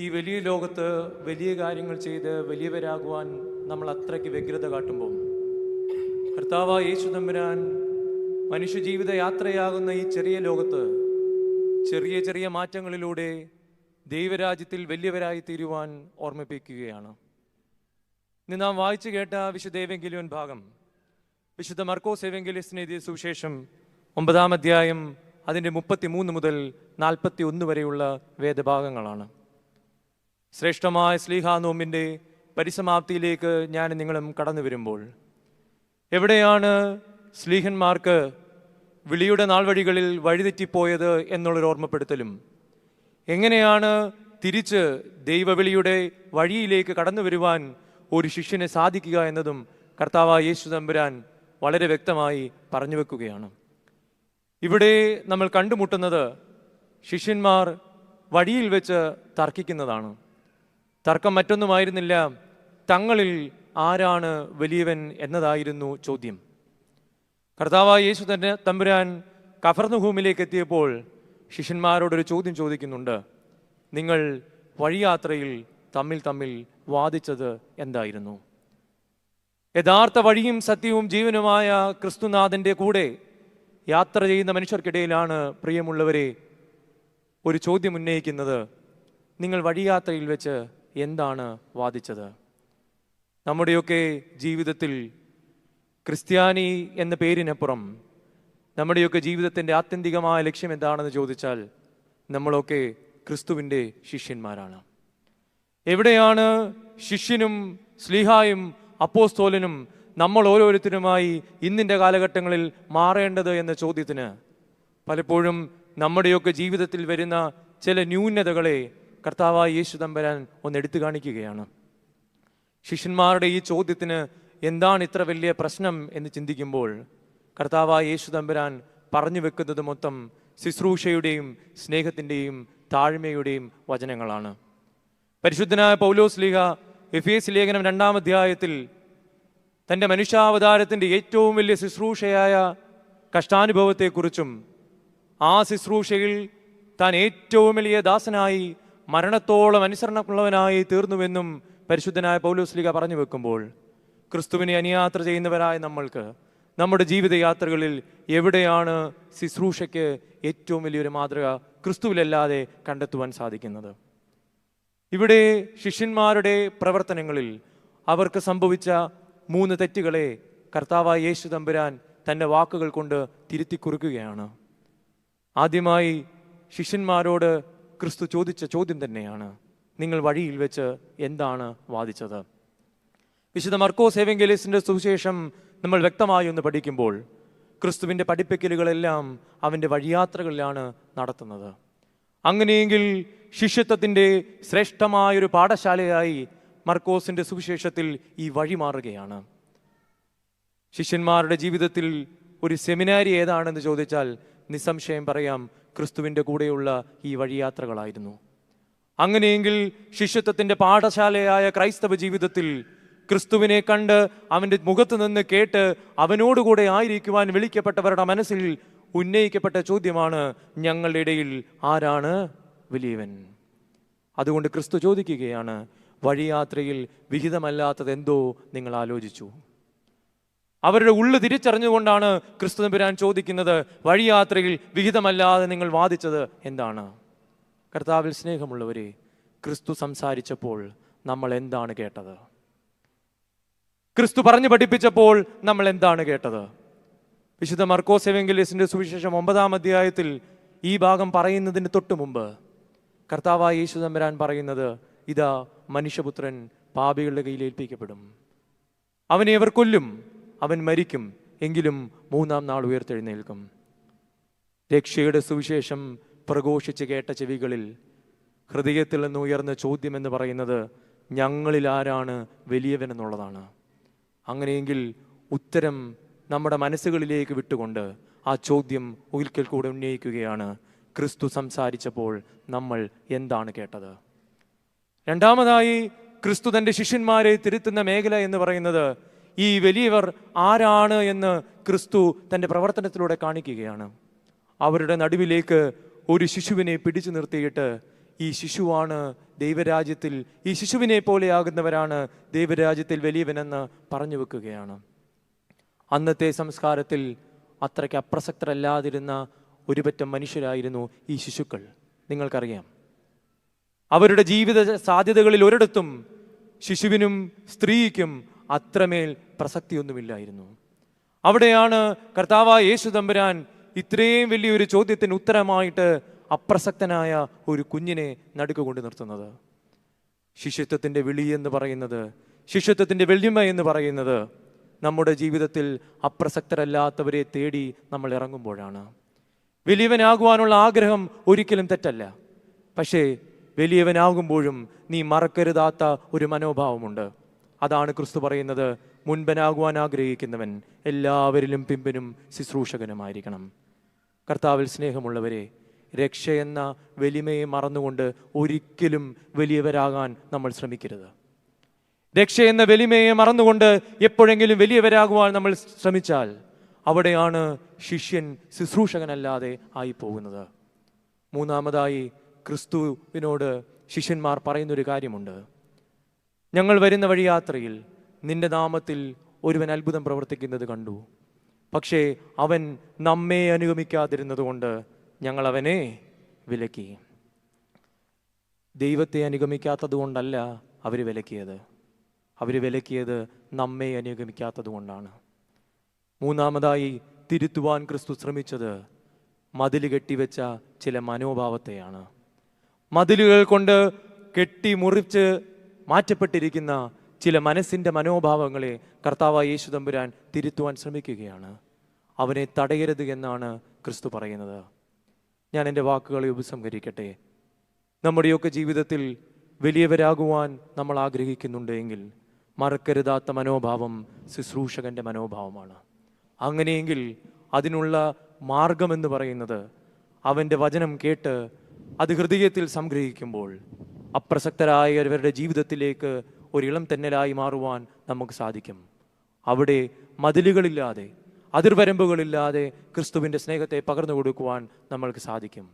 ഈ വലിയ ലോകത്ത് വലിയ കാര്യങ്ങൾ ചെയ്ത് വലിയവരാകുവാൻ നമ്മൾ അത്രയ്ക്ക് വ്യഗ്രത കാട്ടുമ്പോൾ കർത്താവായ യേശു തമ്പുരാൻ മനുഷ്യജീവിത യാത്രയാകുന്ന ഈ ചെറിയ ലോകത്ത് ചെറിയ ചെറിയ മാറ്റങ്ങളിലൂടെ ദൈവരാജ്യത്തിൽ വലിയവരായി തീരുവാൻ ഓർമ്മിപ്പിക്കുകയാണ്. ഇന്ന് നാം വായിച്ചു കേട്ട വിശുദ്ധ ഏവെങ്കേലിയോൻ ഭാഗം വിശുദ്ധ മർക്കോസ് ഏവെങ്കേലിസ്റ്റിന് എഴുതിയ സുവിശേഷം 9-ാം അധ്യായം അതിൻ്റെ 33 മുതൽ 41 വരെയുള്ള വേദഭാഗങ്ങളാണ്. ശ്രേഷ്ഠമായ ശ്ലീഹാ നോമ്പിൻ്റെ പരിസമാപ്തിയിലേക്ക് ഞാൻ നിങ്ങളും കടന്നു വരുമ്പോൾ എവിടെയാണ് ശ്ലീഹന്മാർക്ക് വിളിയുടെ നാൾവഴികളിൽ വഴിതെറ്റിപ്പോയത് എന്നുള്ളൊരു ഓർമ്മപ്പെടുത്തലും എങ്ങനെയാണ് തിരിച്ച് ദൈവവിളിയുടെ വഴിയിലേക്ക് കടന്നു വരുവാൻ ഒരു ശിഷ്യന് സാധിക്കുക എന്നതും കർത്താവായ യേശു തമ്പുരാൻ വളരെ വ്യക്തമായി പറഞ്ഞു വെക്കുകയാണ്. ഇവിടെ നമ്മൾ കണ്ടുമുട്ടുന്നത് ശിഷ്യന്മാർ വഴിയിൽ വെച്ച് തർക്കിക്കുന്നതാണ്. തർക്കം മറ്റൊന്നുമായിരുന്നില്ല, തങ്ങളിൽ ആരാണ് വലിയവൻ എന്നതായിരുന്നു ചോദ്യം. കർത്താവായ യേശു തന്നെ തമ്പുരാൻ കഫർന്നഹൂമിലേക്ക് എത്തിയപ്പോൾ ശിഷ്യന്മാരോടൊരു ചോദ്യം ചോദിക്കുന്നുണ്ട്. നിങ്ങൾ വഴിയാത്രയിൽ തമ്മിൽ വാദിച്ചത് എന്തായിരുന്നു? യഥാർത്ഥ വഴിയും സത്യവും ജീവനുമായ ക്രിസ്തുനാഥന്റെ കൂടെ യാത്ര ചെയ്യുന്ന മനുഷ്യർക്കിടയിലാണ് പ്രിയമുള്ളവരെ ഒരു ചോദ്യം ഉന്നയിക്കുന്നത്. നിങ്ങൾ വഴിയാത്രയിൽ വെച്ച് എന്താണ് വാദിച്ചത്? നമ്മുടെയൊക്കെ ജീവിതത്തിൽ ക്രിസ്ത്യാനി എന്ന പേരിനപ്പുറം നമ്മുടെയൊക്കെ ജീവിതത്തിൻ്റെ ആത്യന്തികമായ ലക്ഷ്യം എന്താണെന്ന് ചോദിച്ചാൽ നമ്മളൊക്കെ ക്രിസ്തുവിൻ്റെ ശിഷ്യന്മാരാണ്. എവിടെയാണ് ശിഷ്യനും ശ്ലീഹായും അപ്പോസ്തോലനും നമ്മൾ ഓരോരുത്തരുമായി ഇന്നിൻ്റെ കാലഘട്ടങ്ങളിൽ മാറേണ്ടത് എന്ന ചോദ്യത്തിന് പലപ്പോഴും നമ്മുടെയൊക്കെ ജീവിതത്തിൽ വരുന്ന ചില ന്യൂനതകളെ കർത്താവായ യേശു തമ്പുരാൻ ഒന്ന് എടുത്തു കാണിക്കുകയാണ്. ശിഷ്യന്മാരുടെ ഈ ചോദ്യത്തിന് എന്താണ് ഇത്ര വലിയ പ്രശ്നം എന്ന് ചിന്തിക്കുമ്പോൾ കർത്താവായ യേശു തമ്പുരാൻ പറഞ്ഞു വെക്കുന്നത് മൊത്തം ശുശ്രൂഷയുടെയും സ്നേഹത്തിൻ്റെയും താഴ്മയുടെയും വചനങ്ങളാണ്. പരിശുദ്ധനായ പൗലോസ് ശ്ലീഹ എഫേസ്യ ലേഖനം 2-ാം അധ്യായത്തിൽ തൻ്റെ മനുഷ്യാവതാരത്തിൻ്റെ ഏറ്റവും വലിയ ശുശ്രൂഷയായ കഷ്ടാനുഭവത്തെക്കുറിച്ചും ആ ശുശ്രൂഷയിൽ താൻ ഏറ്റവും വലിയ ദാസനായി മരണത്തോളം അനുസരണമുള്ളവനായി തീർന്നുവെന്നും പരിശുദ്ധനായ പൗലോസ് ശ്ലീഹ പറഞ്ഞു വെക്കുമ്പോൾ ക്രിസ്തുവിനെ അനുയാത്ര ചെയ്യുന്നവരായ നമ്മൾക്ക് നമ്മുടെ ജീവിതയാത്രകളിൽ എവിടെയാണ് ശുശ്രൂഷയ്ക്ക് ഏറ്റവും വലിയൊരു മാതൃക ക്രിസ്തുവിലല്ലാതെ കണ്ടെത്തുവാൻ സാധിക്കുന്നത്? ഇവിടെ ശിഷ്യന്മാരുടെ പ്രവർത്തനങ്ങളിൽ അവർക്ക് സംഭവിച്ച 3 തെറ്റുകളെ കർത്താവായ യേശു തമ്പുരാൻ തൻ്റെ വാക്കുകൾ കൊണ്ട് തിരുത്തി കുറിക്കുകയാണ്. ആദ്യമായി ശിഷ്യന്മാരോട് ക്രിസ്തു ചോദിച്ച ചോദ്യം തന്നെയാണ്, നിങ്ങൾ വഴിയിൽ വെച്ച് എന്താണ് വാദിച്ചത്? വിശുദ്ധ മർക്കോസ് ഏവെങ്കേലിസ്റ്റിന്റെ സുവിശേഷം നമ്മൾ വ്യക്തമായി ഒന്ന് പഠിക്കുമ്പോൾ ക്രിസ്തുവിൻ്റെ പഠിപ്പിക്കലുകളെല്ലാം അവൻ്റെ വഴിയാത്രകളിലാണ് നടത്തുന്നത്. അങ്ങനെയെങ്കിൽ ശിഷ്യത്വത്തിൻ്റെ ശ്രേഷ്ഠമായൊരു പാഠശാലയായി മർക്കോസിൻ്റെ സുവിശേഷത്തിൽ ഈ വഴി മാറുകയാണ്. ശിഷ്യന്മാരുടെ ജീവിതത്തിൽ ഒരു സെമിനാരി ഏതാണെന്ന് ചോദിച്ചാൽ നിസ്സംശയം പറയാം, ക്രിസ്തുവിൻ്റെ കൂടെയുള്ള ഈ വഴിയാത്രകളായിരുന്നു. അങ്ങനെയെങ്കിൽ ശിഷ്യത്വത്തിൻ്റെ പാഠശാലയായ ക്രൈസ്തവ ജീവിതത്തിൽ ക്രിസ്തുവിനെ കണ്ട് അവൻ്റെ മുഖത്ത് നിന്ന് കേട്ട് അവനോടുകൂടെ ആയിരിക്കുവാൻ വിളിക്കപ്പെട്ടവരുടെ മനസ്സിൽ ഉന്നയിക്കപ്പെട്ട ചോദ്യമാണ്, ഞങ്ങളുടെ ഇടയിൽ ആരാണ് വലിയവൻ? അതുകൊണ്ട് ക്രിസ്തു ചോദിക്കുകയാണ്, വഴിയാത്രയിൽ വിഹിതമല്ലാത്തത് എന്തോ നിങ്ങൾ ആലോചിച്ചു? അവരുടെ ഉള്ളു തിരിച്ചറിഞ്ഞുകൊണ്ടാണ് ക്രിസ്തു തമ്പുരാൻ ചോദിക്കുന്നത്, വഴിയാത്രയിൽ വിഹിതമല്ലാതെ നിങ്ങൾ വാദിച്ചത് എന്താണ്? കർത്താവിൽ സ്നേഹമുള്ളവരെ, ക്രിസ്തു സംസാരിച്ചപ്പോൾ നമ്മൾ എന്താണ് കേട്ടത്? ക്രിസ്തു പറഞ്ഞു പഠിപ്പിച്ചപ്പോൾ നമ്മൾ എന്താണ് കേട്ടത്? വിശുദ്ധ മർക്കോസ് ഏവെങ്കേലിസ്റ്റിന്റെ സുവിശേഷം 9-ാം അധ്യായത്തിൽ ഈ ഭാഗം പറയുന്നതിന് തൊട്ടു മുമ്പ് കർത്താവായ യേശു തമ്പുരാൻ പറയുന്നത്, ഇതാ മനുഷ്യപുത്രൻ പാപികളുടെ കയ്യിൽ ഏൽപ്പിക്കപ്പെടും, അവനെ അവർ കൊല്ലും, അവൻ മരിക്കും, എങ്കിലും 3-ാം നാൾ ഉയർത്തെഴുന്നേൽക്കും. രക്ഷയുടെ സുവിശേഷം പ്രഘോഷിച്ച് കേട്ട ചെവികളിൽ ഹൃദയത്തിൽ നിന്ന് ഉയർന്ന ചോദ്യം എന്ന് പറയുന്നത്, ഞങ്ങളിൽ ആരാണ് വലിയവൻ എന്നുള്ളതാണ്. അങ്ങനെയെങ്കിൽ ഉത്തരം നമ്മുടെ മനസ്സുകളിലേക്ക് വിട്ടുകൊണ്ട് ആ ചോദ്യം ഒരിക്കൽ കൂടെ ഉന്നയിക്കുകയാണ്, ക്രിസ്തു സംസാരിച്ചപ്പോൾ നമ്മൾ എന്താണ് കേട്ടത്? രണ്ടാമതായി ക്രിസ്തു തൻ്റെ ശിഷ്യന്മാരെ തിരുത്തുന്ന മേഖല എന്ന് പറയുന്നത് ഈ വലിയവർ ആരാണ് എന്ന് ക്രിസ്തു തൻ്റെ പ്രവർത്തനത്തിലൂടെ കാണിക്കുകയാണ്. അവരുടെ നടുവിലേക്ക് ഒരു ശിശുവിനെ പിടിച്ചു നിർത്തിയിട്ട് ഈ ശിശുവാണ് ദൈവരാജ്യത്തിൽ, ഈ ശിശുവിനെ പോലെയാകുന്നവരാണ് ദൈവരാജ്യത്തിൽ വലിയവനെന്ന് പറഞ്ഞു വെക്കുകയാണ്. അന്നത്തെ സംസ്കാരത്തിൽ അത്രയ്ക്ക് അപ്രസക്തരല്ലാതിരുന്ന ഒരുപറ്റം മനുഷ്യരായിരുന്നു ഈ ശിശുക്കൾ. നിങ്ങൾക്കറിയാം, അവരുടെ ജീവിത സാധ്യതകളിൽ ഒരിടത്തും ശിശുവിനും സ്ത്രീക്കും അത്രമേൽ പ്രസക്തിയൊന്നുമില്ലായിരുന്നു. അവിടെയാണ് കർത്താവായ യേശു തമ്പുരാൻ ഇത്രയും വലിയൊരു ചോദ്യത്തിന് ഉത്തരമായിട്ട് അപ്രസക്തനായ ഒരു കുഞ്ഞിനെ നടുക്കുകൊണ്ട് നിർത്തുന്നത്. ശിശുത്വത്തിൻ്റെ വിളി എന്ന് പറയുന്നത്, ശിശുത്വത്തിൻ്റെ വെള്ളിമ എന്ന് പറയുന്നത് നമ്മുടെ ജീവിതത്തിൽ അപ്രസക്തരല്ലാത്തവരെ തേടി നമ്മൾ ഇറങ്ങുമ്പോഴാണ്. വലിയവനാകുവാനുള്ള ആഗ്രഹം ഒരിക്കലും തെറ്റല്ല. പക്ഷേ വലിയവനാകുമ്പോഴും നീ മറക്കരുതാത്ത ഒരു മനോഭാവമുണ്ട്. അതാണ് ക്രിസ്തു പറയുന്നത്, മുൻപനാകുവാൻ ആഗ്രഹിക്കുന്നവൻ എല്ലാവരിലും പിമ്പനും ശുശ്രൂഷകനുമായിരിക്കണം. കർത്താവിൽ സ്നേഹമുള്ളവരെ, രക്ഷയെന്ന വലിമയെ മറന്നുകൊണ്ട് ഒരിക്കലും വലിയവരാകാൻ നമ്മൾ ശ്രമിക്കരുത്. രക്ഷയെന്ന വലിമയെ മറന്നുകൊണ്ട് എപ്പോഴെങ്കിലും വലിയവരാകുവാൻ നമ്മൾ ശ്രമിച്ചാൽ അവിടെയാണ് ശിഷ്യൻ ശുശ്രൂഷകനല്ലാതെ ആയി പോകുന്നത്. മൂന്നാമതായി ക്രിസ്തുവിനോട് ശിഷ്യന്മാർ പറയുന്നൊരു കാര്യമുണ്ട്. ഞങ്ങൾ വരുന്ന വഴിയാത്രയിൽ നിന്റെ നാമത്തിൽ ഒരുവൻ അത്ഭുതം പ്രവർത്തിക്കുന്നത് കണ്ടു. പക്ഷേ അവൻ നമ്മെ അനുഗമിക്കാതിരുന്നത് കൊണ്ട് ഞങ്ങൾ അവനെ വിലക്കി. ദൈവത്തെ അനുഗമിക്കാത്തത് കൊണ്ടല്ല അവർ വിലക്കിയത്. അവർ വിലക്കിയത് നമ്മെ അനുഗമിക്കാത്തത് കൊണ്ടാണ്. മൂന്നാമതായി തിരുത്തുവാൻ ക്രിസ്തു ശ്രമിച്ചത് മതിൽ കെട്ടിവെച്ച ചില മനോഭാവത്തെയാണ്. മതിലുകൾ കൊണ്ട് കെട്ടി മുറിച്ച് മാറ്റപ്പെട്ടിരിക്കുന്ന ചില മനസ്സിൻ്റെ മനോഭാവങ്ങളെ കർത്താവായ യേശു തമ്പുരാൻ തിരുത്തുവാൻ ശ്രമിക്കുകയാണ്. അവനെ തടയരുത് എന്നാണ് ക്രിസ്തു പറയുന്നത്. ഞാൻ എൻ്റെ വാക്കുകളെ ഉപസംഹരിക്കട്ടെ. നമ്മുടെയൊക്കെ ജീവിതത്തിൽ വലിയവരാകുവാൻ നമ്മൾ ആഗ്രഹിക്കുന്നുണ്ട് എങ്കിൽ മറക്കരുതാത്ത മനോഭാവം ശുശ്രൂഷകൻ്റെ മനോഭാവമാണ്. അങ്ങനെയെങ്കിൽ അതിനുള്ള മാർഗമെന്ന് പറയുന്നത് അവൻ്റെ വചനം കേട്ട് അത് ഹൃദയത്തിൽ സംഗ്രഹിക്കുമ്പോൾ അപ്രസക്തരായവരുടെ ജീവിതത്തിലേക്ക് ഒരിളം തെന്നലായി മാറുവാൻ നമുക്ക് സാധിക്കും. അവിടെ മതിലുകളില്ലാതെ, അതിർവരമ്പുകളില്ലാതെ ക്രിസ്തുവിൻ്റെ സ്നേഹത്തെ പകർന്നു കൊടുക്കുവാൻ നമ്മൾക്ക് സാധിക്കും.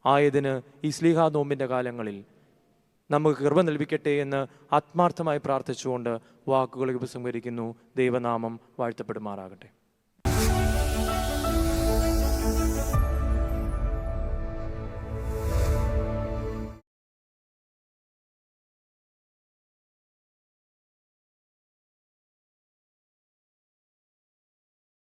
ആയതിന് ഈ ശ്ലീഹാ നോമ്പിൻ്റെ കാലങ്ങളിൽ നമുക്ക് കൃപ നൽകിക്കട്ടെ എന്ന് ആത്മാർത്ഥമായി പ്രാർത്ഥിച്ചുകൊണ്ട് വാക്കുകൾ ഉപസംഹരിക്കുന്നു. ദൈവനാമം വാഴ്ത്തപ്പെടുമാറാകട്ടെ.